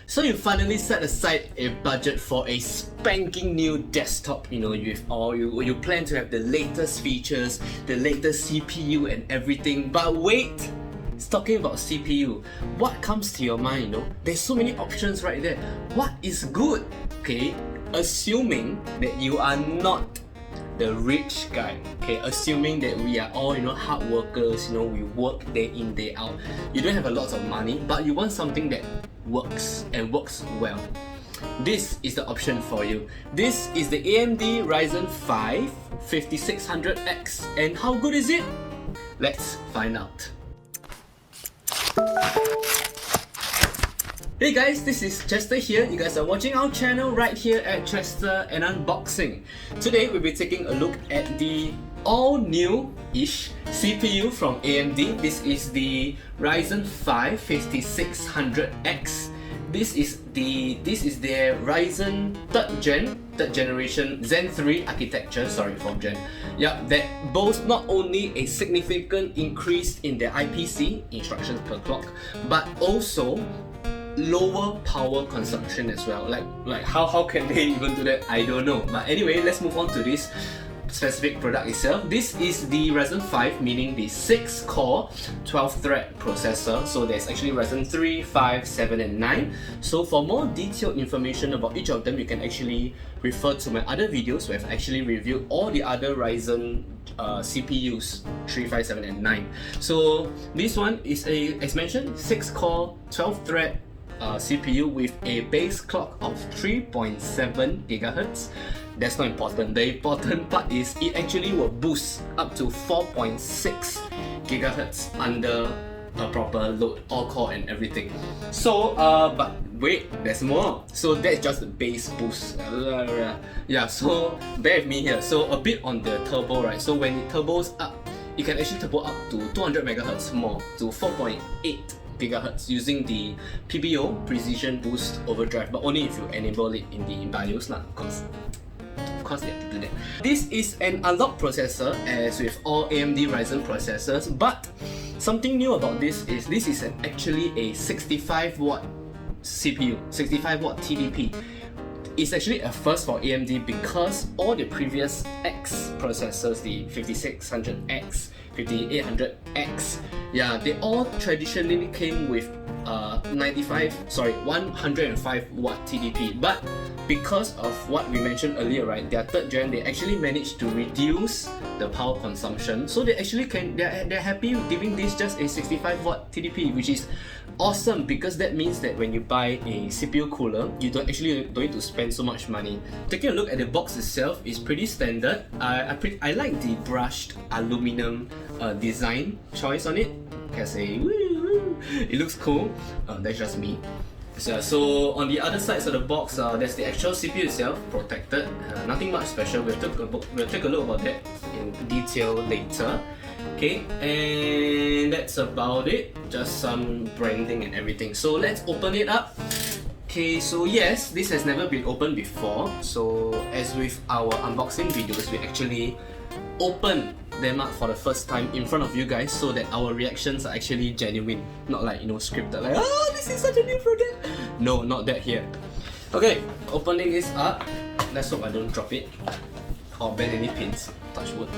So you finally set aside a budget for a spanking new desktop, you plan to have the latest features, the latest CPU and everything. But wait, it's talking about CPU. What comes to your mind, There's so many options right there. What is good? Okay, assuming that you are not the rich guy, okay, assuming that we are all hard workers, we work day in day out, you don't have a lot of money but you want something that works and works well, this is the option for you. This is the AMD Ryzen 5 5600X, and how good is it? Let's find out. Hey guys, this is Chester here. You guys are watching our channel right here at Chester and Unboxing. Today we'll be taking a look at the all-new-ish CPU from AMD. This is the Ryzen 5 5600X. This is their Ryzen 3rd generation Zen 3 architecture, sorry for Gen. Yeah, that boasts not only a significant increase in their IPC, instructions per clock, but also lower power consumption as well. Like how can they even do that? I don't know. But anyway, let's move on to this specific product itself. This is the Ryzen 5, meaning the 6-core 12-thread processor. So there's actually Ryzen 3, 5, 7 and 9. So for more detailed information about each of them, you can actually refer to my other videos where I've actually reviewed all the other Ryzen CPUs 3, 5, 7 and 9. So this one is as mentioned, 6-core 12-thread CPU with a base clock of 3.7 GHz. That's not important. The important part is it actually will boost up to 4.6 GHz under a proper load, all core and everything. So, but wait, there's more. So that's just the base boost. Yeah, so bear with me here. So a bit on the turbo, right? So when it turbos up, you can actually turbo up to 200 MHz more, to 4.8 GHz using the PBO Precision Boost Overdrive, but only if you enable it in the BIOS lah, of course they have to do that. This is an unlocked processor, as with all AMD Ryzen processors, but something new about this is actually a 65-watt CPU, 65-watt TDP. It's actually a first for AMD because all the previous X processors, the 5600X, 5800X, yeah, they all traditionally came with 105 watt TDP. But because of what we mentioned earlier, right, their 3rd gen, they actually managed to reduce the power consumption. So they actually they're happy with giving this just a 65 watt TDP, which is awesome because that means that when you buy a CPU cooler, you don't need to spend so much money. Taking a look at the box itself is pretty standard. I like the brushed aluminum design choice on it. Can say woo, it looks cool. That's just me. So on the other sides of the box, there's the actual CPU itself, protected. Nothing much special. We'll take a look about that in detail later. Okay, and that's about it. Just some branding and everything. So let's open it up. Okay, so yes, this has never been opened before. So as with our unboxing videos, we actually open them up for the first time in front of you guys so that our reactions are actually genuine, not like scripted, like this is such a new product. No, not that here. Okay, opening this up. Let's hope I don't drop it or bend any pins. Touch wood.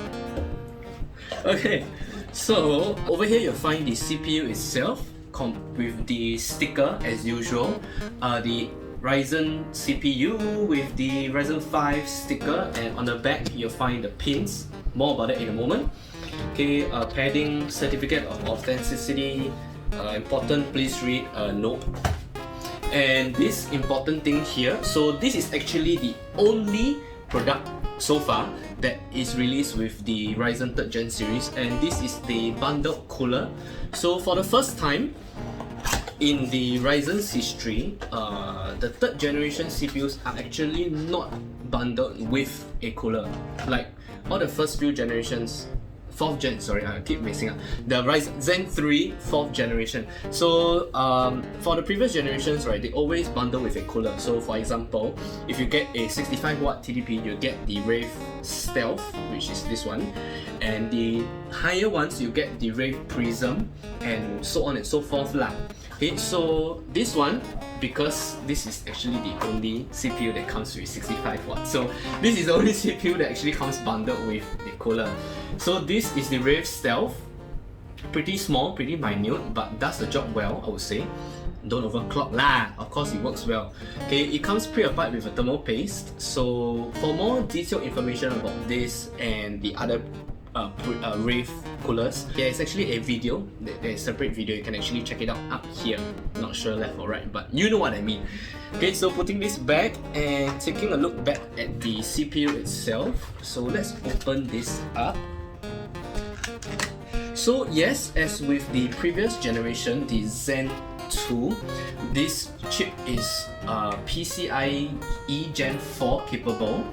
Okay, so over here you'll find the CPU itself with the sticker as usual. The Ryzen CPU with the Ryzen 5 sticker, and on the back you'll find the pins. More about it in a moment. Okay, padding, certificate of authenticity, important, please read, nope. And this important thing here, so this is actually the only product so far that is released with the Ryzen 3rd Gen series, and this is the bundled cooler. So for the first time in the Ryzen's history, the 3rd generation CPUs are actually not bundled with a cooler. Like all the first few generations, 4th gen, sorry, I keep mixing up. The Ryzen Zen 3 4th generation. So for the previous generations, right, they always bundle with a cooler. So for example, if you get a 65 watt TDP, you get the Rave Stealth, which is this one, and the higher ones you get the Rave Prism, and so on and so forth lah. Okay, so this one, because this is actually the only CPU that comes with 65 watts. So this is the only CPU that actually comes bundled with the cooler. So this is the Rave Stealth. Pretty small, pretty minute, but does the job well, I would say. Don't overclock lah, of course it works well. Okay, it comes pre-applied with a thermal paste. So for more detailed information about this and the other Rave coolers, there is actually a video, there is a separate video, you can actually check it out up here. Not sure left or right, but you know what I mean. Okay, so putting this back and taking a look back at the CPU itself. So let's open this up. So yes, as with the previous generation, the Zen 2, this chip is PCIe Gen 4 capable.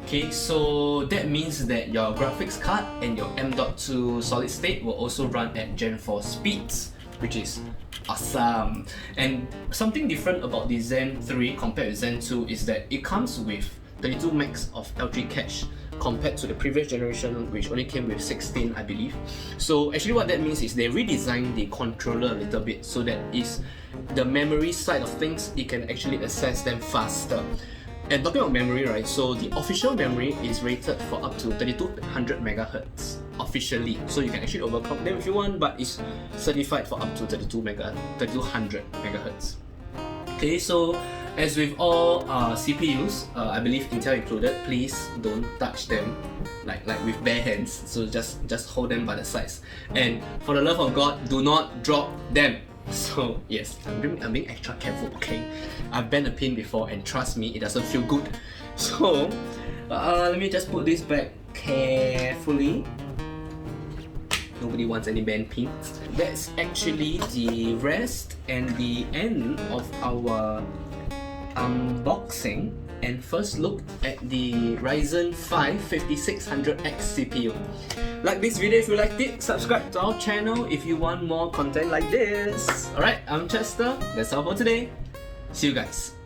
Okay, so that means that your graphics card and your M.2 solid state will also run at Gen 4 speeds, which is awesome. And something different about the Zen 3 compared to Zen 2 is that it comes with 32 megs of L3 cache compared to the previous generation, which only came with 16, I believe. So actually what that means is they redesigned the controller a little bit so that is the memory side of things, it can actually access them faster. And talking about memory, right, so the official memory is rated for up to 3200 MHz officially. So you can actually overclock them if you want, but it's certified for up to 3200 MHz. Okay, so as with all CPUs, I believe Intel included, please don't touch them like with bare hands. So just hold them by the sides. And for the love of God, do not drop them. So yes, I'm being extra careful, okay? I've bent a pin before and trust me, it doesn't feel good. So let me just put this back carefully. Nobody wants any bent pins. That's actually the rest and the end of our unboxing and first look at the Ryzen 5 5600X CPU. Like this video if you liked it, subscribe to our channel if you want more content like this. Alright, I'm Chester, that's all for today. See you guys.